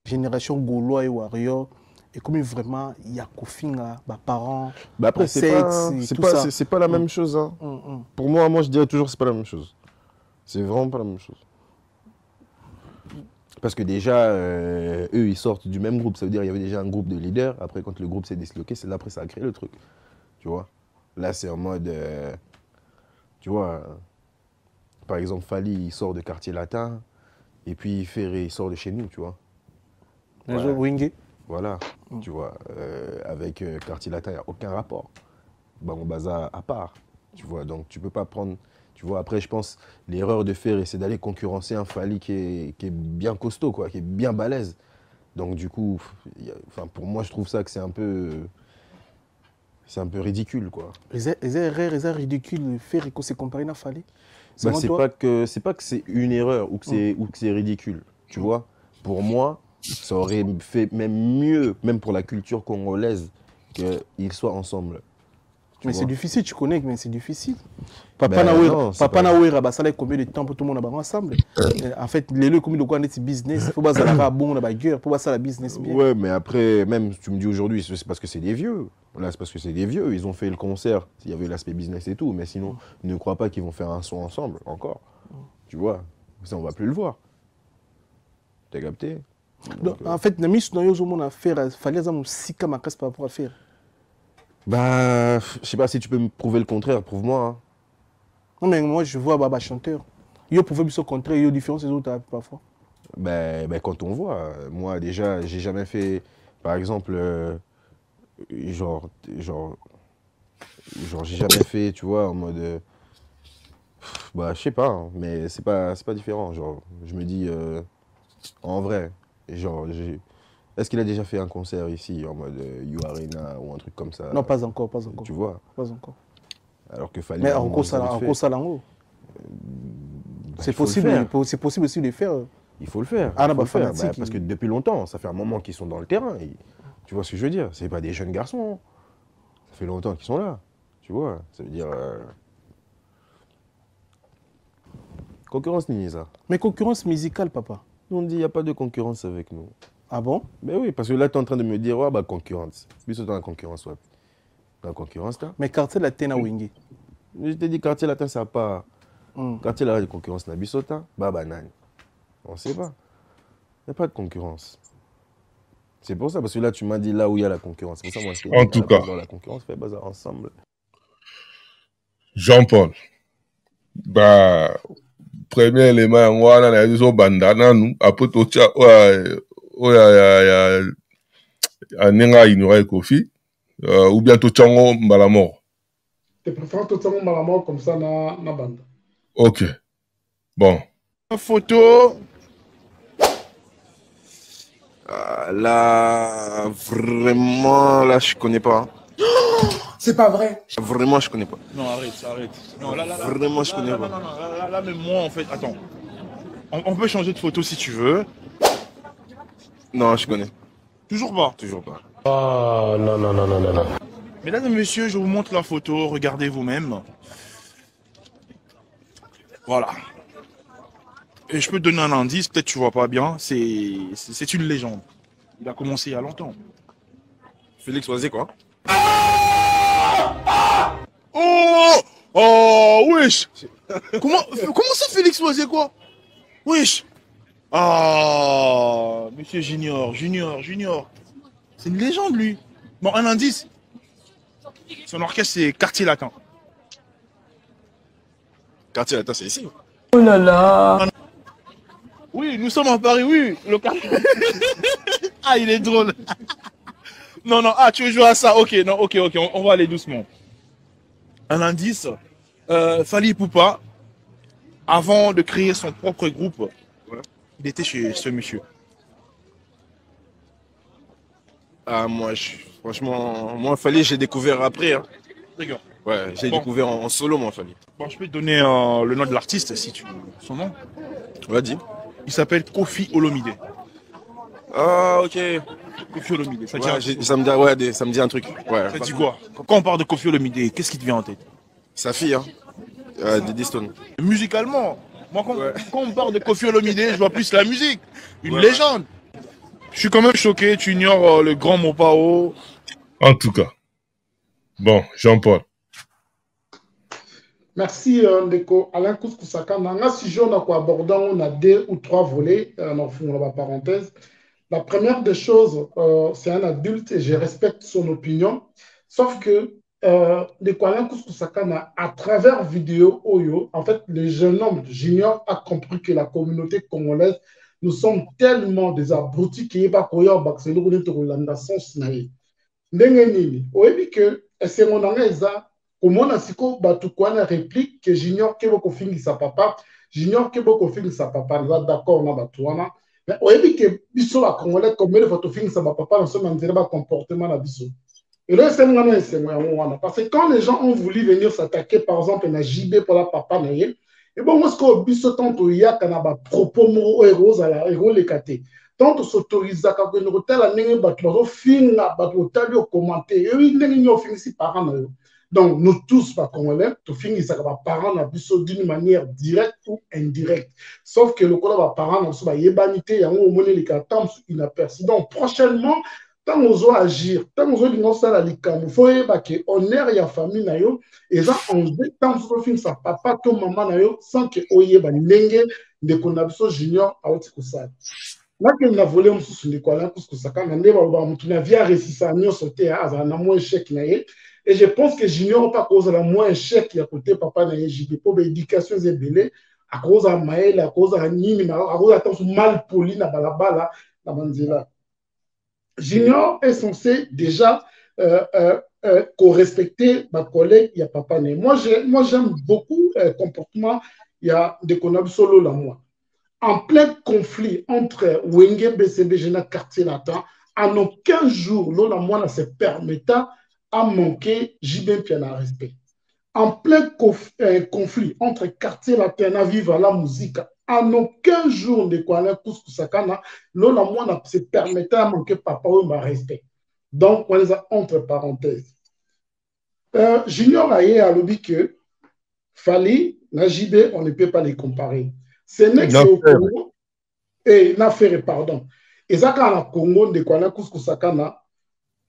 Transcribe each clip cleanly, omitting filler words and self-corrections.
Génération Gaulois et Warrior. Et comme vraiment, il y a Kofinga, parents. Bah après, c'est pas la même chose. Hein. Pour moi, je dirais toujours que c'est pas la même chose. C'est vraiment pas la même chose. Parce que déjà, eux, ils sortent du même groupe. Ça veut dire qu'il y avait déjà un groupe de leaders. Après, quand le groupe s'est disloqué, c'est là après ça a créé le truc. Tu vois. Là, c'est en mode... tu vois, par exemple, Fally, il sort de Quartier Latin. Et puis Ferré, il sort de chez nous, tu vois. Wingé. Voilà, tu vois. Avec Quartier Latin, il n'y a aucun rapport. Bango Baza à part. Tu vois, donc tu peux pas prendre... Tu vois, après, je pense, l'erreur de Ferré, c'est d'aller concurrencer un Fally qui est bien costaud, quoi, qui est bien balèze. Donc, du coup, pour moi, je trouve ça que c'est un peu ridicule, quoi. C'est ridicule, Ferré, qu'on s'est comparé à Fally. Bah, c'est pas que c'est une erreur ou que c'est ridicule, tu vois. Pour moi, ça aurait fait même mieux, même pour la culture congolaise, qu'ils soient ensemble. Mais c'est difficile, tu connais, mais c'est difficile. Papa Nawera, ça a combien de temps pour tout le monde ensemble. En fait, les lieux comme de quoi c'est business, il faut pas ça la bon, la guerre, faut pas ça la business bien. Ouais, mais après, même tu me dis aujourd'hui, c'est parce que c'est des vieux. Là, c'est parce que c'est des vieux. Ils ont fait le concert. Il y avait l'aspect business et tout, mais sinon, ne crois pas qu'ils vont faire un son ensemble encore. Tu vois, ça on va plus le voir. T'as capté? Donc, en fait, la mise dans le monde à faire, il fallait avoir si comme par rapport à faire. Bah, je sais pas si tu peux me prouver le contraire, prouve-moi. Hein. Non, mais moi, je vois Baba chanteur. Il pouvait me contraire, il y a différence des autres parfois. Ben, quand on voit, moi déjà, j'ai jamais fait, par exemple, genre, j'ai jamais fait, tu vois, en mode, bah, je sais pas, hein, mais c'est pas différent. Genre, je me dis, en vrai, genre, est-ce qu'il a déjà fait un concert ici en mode You Arena ou un truc comme ça? Non, pas encore, pas encore. Tu vois? Pas encore. Alors que fallait. Mais en gros, ça l'en c'est possible, c'est possible aussi de le faire. Il faut le faire. Ah, il faut le faire. Bah, parce que depuis longtemps, ça fait un moment qu'ils sont dans le terrain. Tu vois ce que je veux dire? C'est pas des jeunes garçons. Hein. Ça fait longtemps qu'ils sont là. Tu vois? Ça veut dire. Concurrence Ninisa. Mais concurrence musicale, papa. Nous, on dit il n'y a pas de concurrence avec nous. Ah bon? Mais oui, parce que là, tu es en train de me dire, ouais, bah, concurrence. Puis c'est dans la concurrence, ouais. Dans la concurrence, là. Mais quartier latin à Wingé. Je t'ai dit, quartier latin, ça n'a pas. Quartier latin, de concurrence, na bisota, bah, banane. On ne sait pas. Il n'y a pas de concurrence. C'est pour ça, parce que là, tu m'as dit là où il y a la concurrence. C'est pour ça, moi, je en tout cas, dans la concurrence, fait bazar ensemble. Jean-Paul, bah, premier élément, moi, on a dit au bandana, nous, après tout ça, Nenga ignorait Kofi, ou bien tout Tchango Malamor. Tu préfères tout Tchango Malamor comme ça, na bande. Ok. Bon. Photo. Là, vraiment, là, je connais pas. C'est pas vrai. Vraiment, je connais pas. Non, arrête. Non, là, vraiment, je connais pas. Là, même moi, en fait, attends. On peut changer de photo si tu veux. Non, je connais. Toujours pas. Toujours pas. Ah, non. Mesdames et messieurs, je vous montre la photo. Regardez vous-même. Voilà. Et je peux te donner un indice, peut-être tu vois pas bien. C'est une légende. Il a commencé il y a longtemps. Félix Oisé, quoi. Oh, wesh. Comment ça, Félix Oisé, quoi? Wesh. Ah, monsieur Junior. C'est une légende, lui. Bon, un indice. Son orchestre, c'est Quartier Latin. Quartier Latin, c'est ici. Oh là là. Oui, nous sommes à Paris, oui. Le quartier. Ah, il est drôle. Non, tu veux jouer à ça? Ok, non, ok, on va aller doucement. Un indice. Fally Ipupa, avant de créer son propre groupe, il était chez ce monsieur. Ah, franchement, Fally, j'ai découvert après. Hein. D'accord. Ouais, j'ai découvert en solo, moi, Fally. Bon, je peux te donner le nom de l'artiste, si tu veux. Son nom? Ouais, dis. Il s'appelle Koffi Olomide. Ah, ok. Koffi Olomide. Ça, ça me dit un truc. Ouais. Ça dit quoi? Quand on parle de Koffi Olomide, qu'est-ce qui te vient en tête? Sa fille, hein. Diddy Stone. Musicalement, moi, quand on parle de Koffi Olomide, je vois plus la musique. Une légende. Je suis quand même choqué, tu ignores le grand Mopao. En tout cas. Bon, Jean-Paul. Merci, Ndeko. Alain Kouskou-Saka. Dans un sujet, on a abordé, on a 2 ou 3 volets, on la parenthèse. La première des choses, c'est un adulte et je respecte son opinion. Sauf que Ndeko Alain Kouskou-Saka, à travers vidéo Oyo, en fait, le jeune homme junior a compris que la communauté congolaise, nous sommes tellement des abrutis qui est pas koyo bakse nous connaît Rolanda sens naïe. Ndenge nini, oyebi que c'est mon angeza. Comment on batu kwa na réplique que j'ignore que beaucoup fingi sa papa, j'ignore que beaucoup fingi sa papa, nous sommes d'accord na batuana. Mais on dit que biso la congolais comme le photo fingi sa papa, nous sommes en train de comportement na biso. Et là c'est moi parce que quand les gens ont voulu venir s'attaquer par exemple na JB pour la papa na yé, et bon moi ce que biso tanto ya kana ba propos mo héros à la héros les katé. Tant s'autoriser à que nous tel la nenge batu ba finga batu tali au commenter, et oui nenge nyo fingi si parents na yo. Donc, nous tous, pas congolais, tout finit, ça va parents d'une manière directe ou indirecte. Sauf que le code va parents, on va yébanité, il y a un moment les temps inaperçu. Donc, prochainement, tant on va agir, tant on va dire ça, il faut que honneur et la famille, et ça, on dit, tant on va finir ça, papa, que maman, sans que oye, n'enge, de qu'on a besoin junior, à autre chose. Là, qu'on a volé, on se souvient quoi, là, parce que ça, quand on a via récissant, on a sauté, à un moins échec, et je pense que j'ignore pas cause de la moins chèque qui a côté papa dans JB pour l'éducation est belée à cause de Maël, à cause de Nini, à cause de mal poli na balabala na manzila. J'ignore est censé déjà co-respecter ma collègue, il y a papa né. Moi j'aime beaucoup le comportement, il y a des connables solo là moi. En plein conflit entre Wenge BCB Géna quartier latin, en aucun jour l'on a moi se permettant a manqué JB Piana respect. En plein conflit entre quartier latin à vivre la musique, en aucun jour de Kouana Kouskou-Sakana, l'on a moins se permettait à manquer papa ou ma respect. Donc, on les a entre parenthèses. Junior Aye a dit que Fali, la JB, on ne peut pas les comparer. C'est n'est au Congo, et l'affaire, pardon. Et ça, quand on a Congo de Kouana Kouskou-Sakana,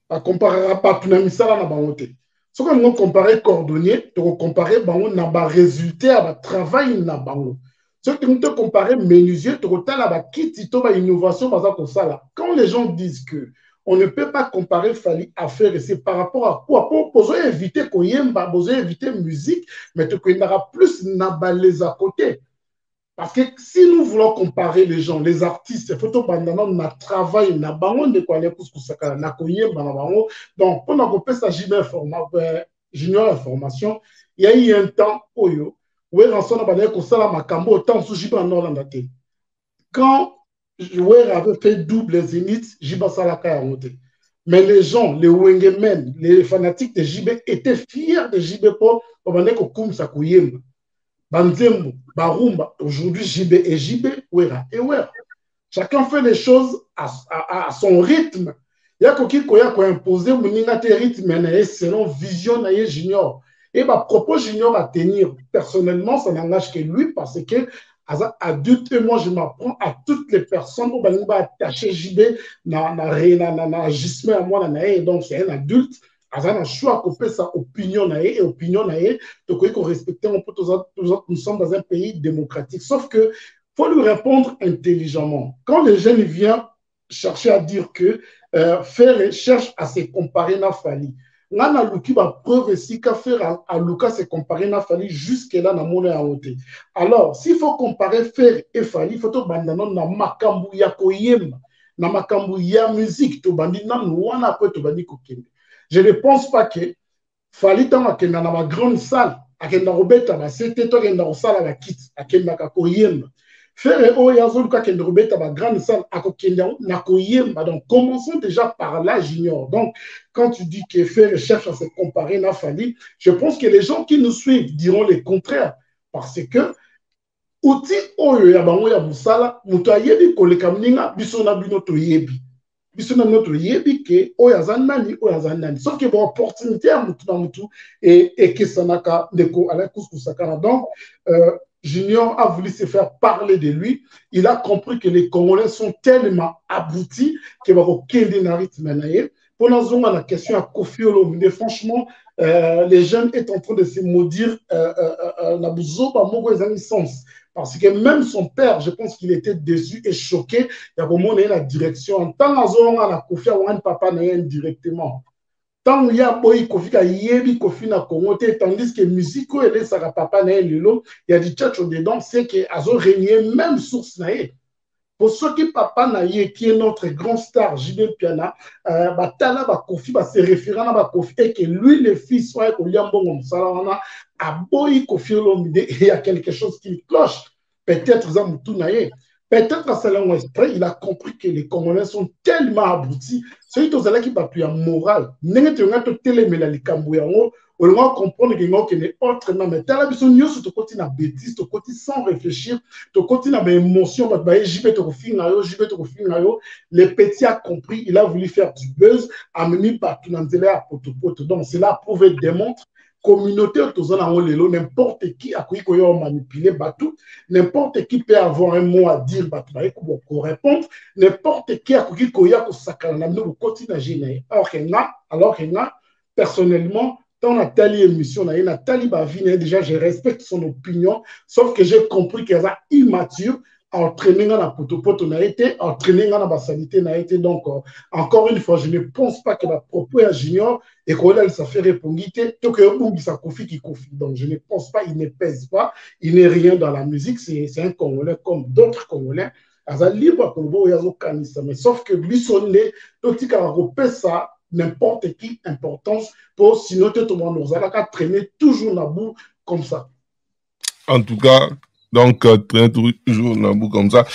à comparer pas tout na misala na bangote. Ce que nous comparer cordonnier, tu comparer bango na ba résultat à travail na bango. Ce que nous comparer menuisier, tu retal à ba kit to ba innovation baza comme ça là. Quand les gens disent que on ne peut pas comparer Fali à faire c'est par rapport à quoi pour poser éviter koyemba, poser éviter musique, mais tu connaîras plus na ba les à côté. Parce que si nous voulons comparer les gens, les artistes, il faut que nous travaillons na bango de quoi les Kouskou-Saka na koyé bango. Donc pendant qu'on peut s'agir junior information, il y a eu un temps oyo où rançon na bango ko sala makambo autant sous jiba en Hollande. Quand joueur avait fait double zénith, jiba sala ka monté. Mais les gens, les Wengemen, les fanatiques de JB étaient fiers de JB pour bango ko sa koyemba. Banzembo, Barumba, aujourd'hui JB et JB, Wera et Wera. Chacun fait les choses à son rythme. Il y a quelqu'un qui a imposé un rythme selon vision de junior. Et ma propos junior à tenir, personnellement, ça n'engage que lui parce que, adulte, et moi je m'apprends à toutes les personnes où on va attacher JB, na gisme à moi, donc c'est un adulte. Un choix qu'on fait sa opinion et opinion donc qu'on respecte un peu nous sommes dans un pays démocratique sauf que faut lui répondre intelligemment quand les jeunes viennent chercher à dire que faire cherche à se comparer na Fali nana luki ba preuve ici qu'à faire à Lucas se comparer na Fali jusque là na mona à côté alors s'il faut comparer faire et Fali il faut to bandana na makambu ya koyema na makambu ya musique to bandi na wana après to bandi kokende. Je ne pense pas que Fali dans ma grande salle, à Kenda Robeta, c'était toi qui dans la salle à la kit, à Kenda Kakoyem. Faire Oyazol Kenda Robeta, ma grande salle, à Kenda Nakoyem. Donc, commençons déjà par là, j'ignore. Donc, quand tu dis que faire cherche à se comparer à Fali, je pense que les gens qui nous suivent diront le contraire. Parce que, outil Oyo Yabango Yabusala, Mutayebi Kolekamninga, Bisona Binoto Yebi. Puisque notre yebi que oyazanani sauf que bon opportunité à mutu et que ça n'a qu'à déco à la Kouskou-Sakana donc Junior a voulu se faire parler de lui. Il a compris que les Congolais sont tellement aboutis qu'il va aucun rythme. Pour la question à Kofi Olomide, franchement, les jeunes sont en train de se maudire parce que même son père, je pense qu'il était déçu et choqué. Il y a vraiment la direction. En tant que Kofi Olomide, papa n'a directement. Tant il y a boy Kofi ka yebi Kofi na Congo tandis que musique elle ça papa na lelo il y a du tchatcho dedans c'est que azo régner même source na ye pour ceux qui papa na ye qui est notre grand star JB Piana batala ba Kofi ba se référant na ba Kofi et que lui le fils soit ko liambongo msala a boy Kofi Olomide il y a quelque chose qui cloche peut-être za mutu na ye. Peut-être qu'à ce esprit, il a compris que les Congolais sont tellement aboutis. C'est tout cela qui va plus en morale. N'est-ce pas que tu as les Cambouyango, on va comprendre que les autres, mais tu as besoin de te côté na bêtise, te côté sans réfléchir, te côté na émotion, les petits a compris, il a voulu faire du buzz, amener partout dans le poto. Donc, cela prouve et démontre communauté, n'importe qui a manipuler Batou, n'importe qui peut avoir un mot à dire pour répondre, n'importe qui a pu alors que personnellement, dans la telle émission, Nathalie Bavine, déjà je respecte son opinion, sauf que j'ai compris qu'elle est immature. Entraîner dans la potopoto n'a été, entraîner dans la bassalité n'a été. Donc, encore une fois, je ne pense pas que la propos est junior et qu'on ça fait répondre. Donc, je ne pense pas, il ne pèse pas, il n'est rien dans la musique. C'est un Congolais comme d'autres Congolais. Libre mais sauf que lui, son nez, ça n'importe qui importance pour sinon, nous allons traîner toujours dans la boue comme ça. En tout cas, donc, traîner toujours dans la boue comme ça.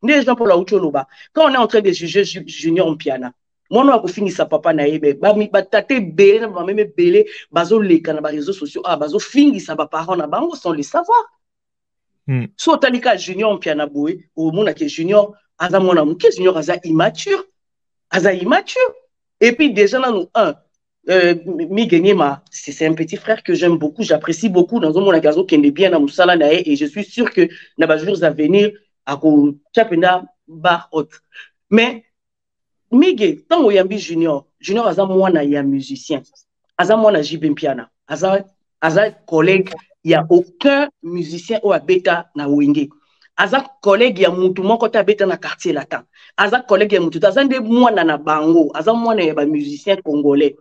Quand on est en train de juger Junior Mpiana, moi, on a fini sa papa naïbe. Tate belé, même belé, bazo leka na réseaux sociaux, bazo fini sa papa na bango sans le savoir. So talika Junior Mpiana boué, au monde que Junior, aza mona mouké, Junior aza immature. Et puis déjà là, nous, Miguenyema, c'est un petit frère que j'aime beaucoup, j'apprécie beaucoup dans un monde qui est bien dans Moussala naé, et je suis sûr que dans les jours à venir, à Chapena bar haute. Mais Miguel, tant que Yambi Junior aza mwana ya musicien, aza mwana JB Mpiana, aza collègue, il n'y a aucun musicien au abeta na wenge. Aza collègue ya mutu moko ta abeta na quartier latin. Aza collègue ya mutu, aza nde mwana na bango, aza mwana ya ba musicien congolais.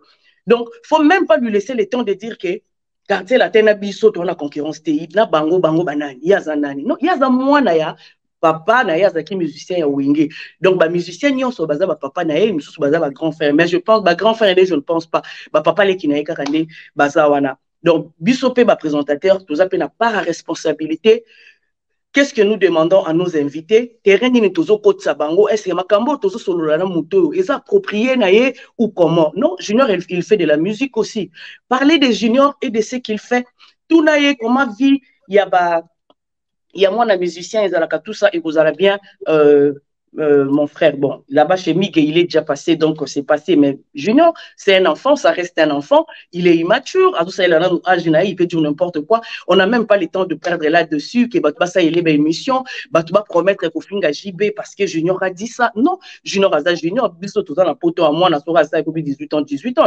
Donc, faut même pas lui laisser le temps de dire que quartier latin na biso to na concurrence te na bango banani, yaza nani. Non, yaza mwana ya papa na yaza ki musicien ya wenge. Donc ba musicien nyonso baza ba papa na ye, mususu baza ba grand frère, mais je pense ba grand frère je ne pense pas. Ba papa le ki na yeka kande baza wana. Donc biso pe ba présentateur, tout ça pe na part à responsabilité. Qu'est-ce que nous demandons à nos invités? Terrain ni tozo kotsa bango, est-ce que makambo tozo solola na muto, est approprié na ye ou comment? Non, Junior il fait de la musique aussi. Parler de Junior et de ce qu'il fait, tout na ye comment vit, il y a moi un musicien, tout ça, et vous allez bien, mon frère, bon, là-bas chez Miguel, il est déjà passé, donc c'est passé, mais Junior, c'est un enfant, ça reste un enfant, il est immature, à tout ça, il peut dire n'importe quoi, on n'a même pas le temps de perdre là-dessus, que ça, il est une émission, va promettre qu'on finit à JB parce que Junior a dit ça, non, Junior a Junior, biso tout ça, la poto à moi, on a ça, 18 ans,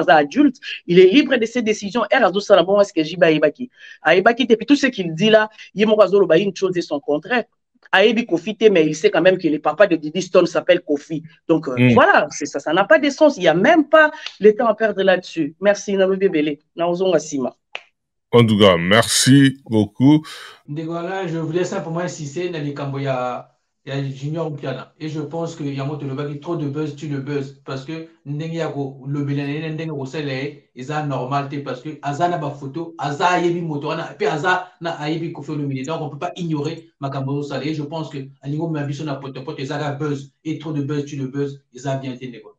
adulte, il est libre de ses décisions, et à tout ça, bon, est-ce que JB a Ibaki? A Ibaki, et puis tout ce qu'il dit là, il y a une chose et son contraire. Aébi Kofi, mais il sait quand même que le papa de Didi Stone s'appelle Kofi. Donc voilà, c'est ça, ça n'a pas de sens. Il n'y a même pas le temps à perdre là-dessus. Merci, Namoubé Belé. En tout cas, merci beaucoup. Voilà, je voulais simplement insister dans les Camboya. Il y a Junior Mpiana. Et je pense qu'il y a trop de buzz, tu le buzz. Parce que le Bélané, ils ont normal parce que Aza n'a pas photo, Aza a yebi moto, puis Aza n'a yebi Kofi Olomide. Donc on ne peut pas ignorer Makambo Salé. Je pense que à niveau de ma vision, ils ont buzz. Et trop de buzz, tu le buzz, ils ont bien été négociés.